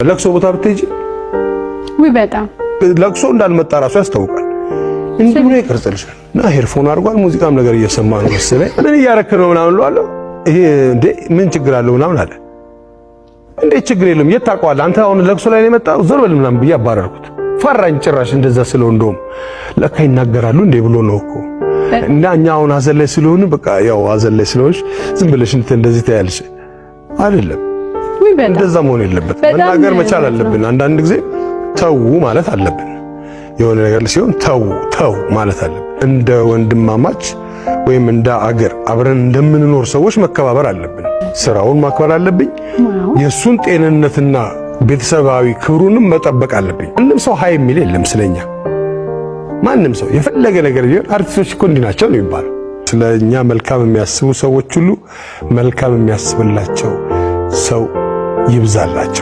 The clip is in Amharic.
ለቅሶ ቦታ ብትሄጂ ወይ በጣም ለቅሶ እንዳልመጣ ራሱ ያስታውቃል። እንዴ ብሎ ይቀርጽልሻል። እና ሄርፎን አድርጓል ሙዚቃም ነገር እየሰማ ነው መሰለኝ። ምን እያረክ ነው ምናምን እለዋለሁ። ይሄ እንዴ ምን ችግር አለው ምናምን አለ። እንዴ ችግር የለም የት ታውቀዋለህ አንተ አሁን ለቅሶ ላይ ነው የመጣው ዞር በል ምናምን ብዬ አባረርኩት። ፈራኝ ጭራሽ እንደዛ ስለው እንደውም ለካ ይናገራሉ እንዴ ብሎ ነው እኮ እና እኛ አሁን ሀዘን ላይ ስለሆነ በቃ ያው ሀዘን ላይ ስለሆንሽ ዝም ብለሽ እንደዚህ ታያለሽ አይደለም። እንደዛ መሆን የለበትም። መናገር መቻል አለብን። አንዳንድ ጊዜ ተው ማለት አለብን። የሆነ ነገር ሲሆን ተው ማለት አለብን። እንደ ወንድማማች ወይም እንደ አገር አብረን እንደምንኖር ሰዎች መከባበር አለብን። ስራውን ማክበር አለብኝ። የሱን ጤንነትና ቤተሰባዊ ክብሩንም መጠበቅ አለብኝ። ማንም ሰው ሃይ የሚል የለም ስለኛ። ማንም ሰው የፈለገ ነገር ቢሆን አርቲስቶች እኮ እንዲህ ናቸው ነው የሚባለው። ስለኛ መልካም የሚያስቡ ሰዎች ሁሉ መልካም የሚያስብላቸው ሰው ይብዛላቸው።